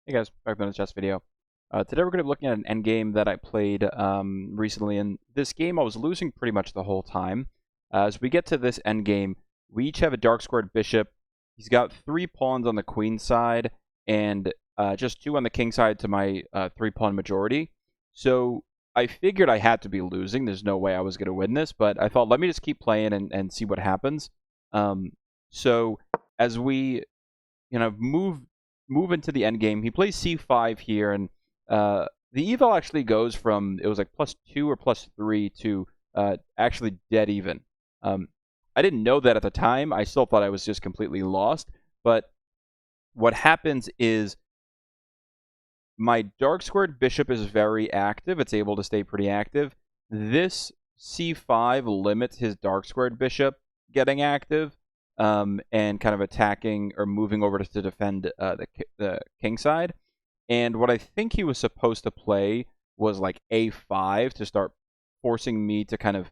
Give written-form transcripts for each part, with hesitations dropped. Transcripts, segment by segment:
Hey guys, back on the chess video. Today we're going to be looking at an endgame that I played recently. In this game, I was losing pretty much the whole time. As we get to this endgame, we each have a dark squared bishop. He's got 3 pawns on the queen side and just 2 on the king side to my 3-pawn majority. So I figured I had to be losing. There's no way I was going to win this, but I thought let me just keep playing and see what happens. So as we move into the end game. He plays c5 here, and the eval actually goes from, it was like +2 or +3 to actually dead even. I didn't know that at the time. I still thought I was just completely lost. But what happens is my dark squared bishop is very active. It's able to stay pretty active. This c5 limits his dark squared bishop getting active. And kind of attacking or moving over to defend the king side. And what I think he was supposed to play was like a5 to start forcing me to kind of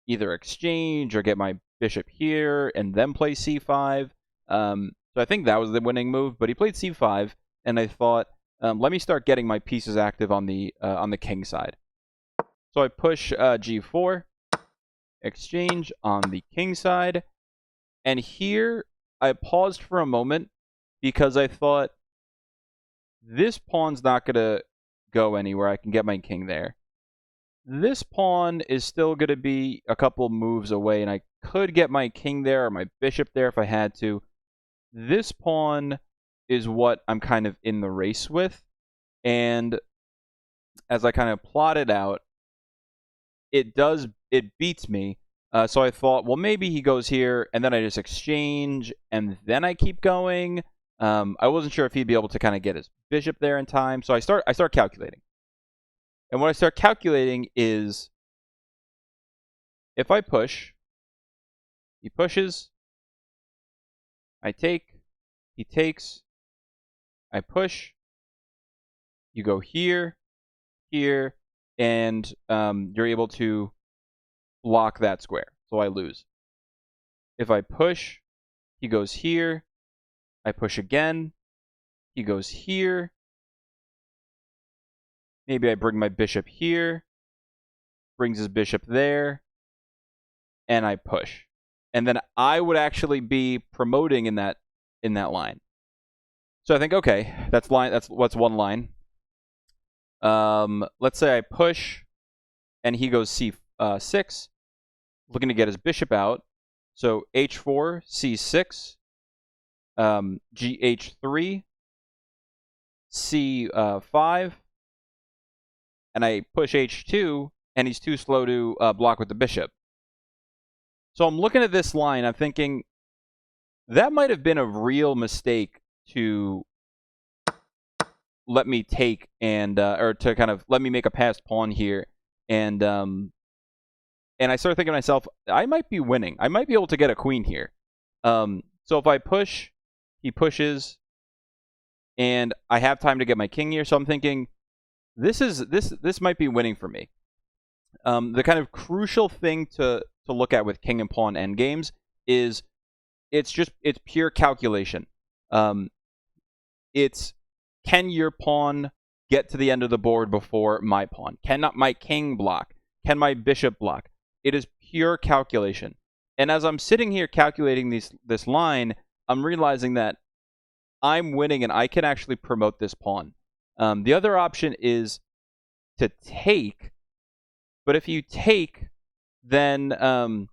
either exchange or get my bishop here and then play c5. So I think that was the winning move, but he played c5, and I thought, let me start getting my pieces active on the king side. So I push g4, exchange on the king side. And here, I paused for a moment because I thought, this pawn's not going to go anywhere. I can get my king there. This pawn is still going to be a couple moves away, and I could get my king there or my bishop there if I had to. This pawn is what I'm kind of in the race with. And as I kind of plot it out, it beats me. So I thought, well, maybe he goes here, and then I just exchange, and then I keep going. I wasn't sure if he'd be able to kind of get his bishop there in time, so I start calculating. And what I start calculating is, if I push, he pushes, I take, he takes, I push, you go here, here, and you're able to block that square, so I lose. If I push, he goes here, I push again, he goes here, maybe I bring my bishop here, brings his bishop there, and I push. And then I would actually be promoting in that line. So I think, okay, that's what's one line. Let's say I push, and he goes c6, looking to get his bishop out. So h4, c6, gh3, c5, and I push h2, and he's too slow to block with the bishop. So I'm looking at this line, I'm thinking, that might have been a real mistake to let me take and or to kind of let me make a passed pawn here, and I started thinking to myself, I might be winning. I might be able to get a queen here. So if I push, he pushes, and I have time to get my king here. So I'm thinking, this might be winning for me. The kind of crucial thing to look at with king and pawn endgames is it's pure calculation. It's, can your pawn get to the end of the board before my pawn? Cannot my king block? Can my bishop block? It is pure calculation. And as I'm sitting here calculating this line, I'm realizing that I'm winning and I can actually promote this pawn. The other option is to take, but if you take, then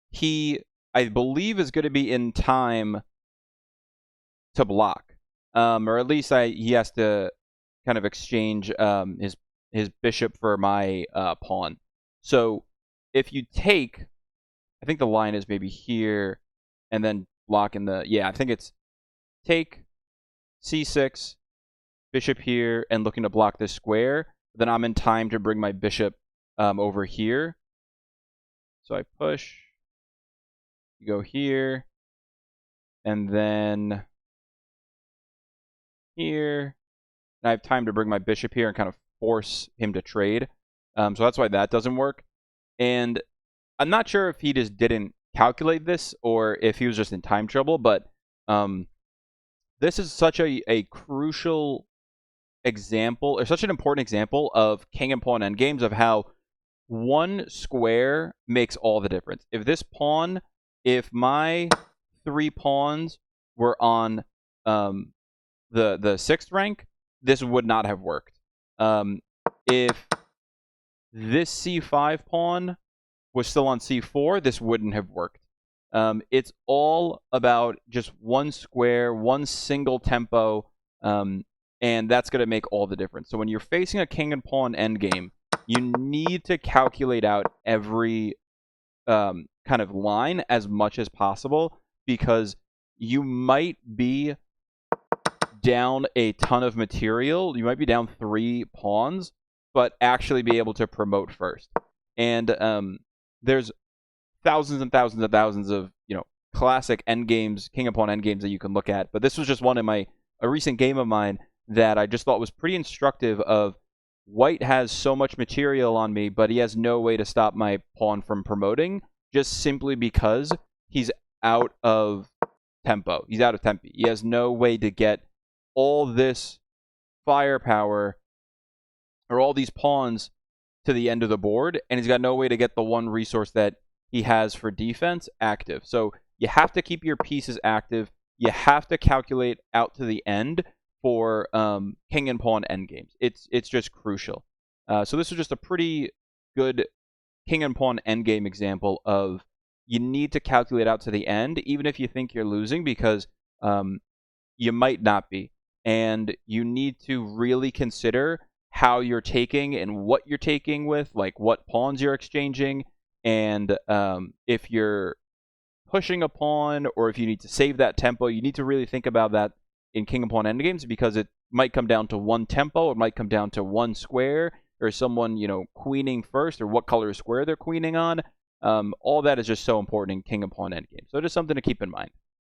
he, I believe, is going to be in time to block, or at least he has to kind of exchange his bishop for my pawn. So if you take, I think the line is maybe here, and then block in the, yeah, I think it's take, c6, bishop here, and looking to block this square. Then I'm in time to bring my bishop over here. So I push, you go here, and then here. And I have time to bring my bishop here and kind of force him to trade. So that's why that doesn't work. And I'm not sure if he just didn't calculate this or if he was just in time trouble, but this is such a crucial example, or such an important example of king and pawn endgames, of how one square makes all the difference. If my 3 pawns were on the 6th rank, this would not have worked. If this c5 pawn was still on c4, this wouldn't have worked. It's all about just one square, one single tempo, and that's going to make all the difference. So when you're facing a king and pawn endgame, you need to calculate out every kind of line as much as possible, because you might be down a ton of material. You might be down 3 pawns, but actually be able to promote first. And there's thousands and thousands and thousands of classic endgames, king and pawn endgames that you can look at. But this was just one in a recent game of mine that I just thought was pretty instructive of white has so much material on me, but he has no way to stop my pawn from promoting, just simply because he's out of tempo. He's out of tempi. He has no way to get all this firepower or all these pawns to the end of the board, and he's got no way to get the one resource that he has for defense active. So you have to keep your pieces active. You have to calculate out to the end for king and pawn endgames. It's just crucial. So this is just a pretty good king and pawn endgame example of you need to calculate out to the end, even if you think you're losing, because you might not be. And you need to really consider how you're taking and what you're taking with, like what pawns you're exchanging, and if you're pushing a pawn or if you need to save that tempo. You need to really think about that in king and pawn endgames, because it might come down to one tempo, it might come down to one square, or someone queening first, or what color square they're queening on. All that is just so important in king and pawn endgames. So just something to keep in mind.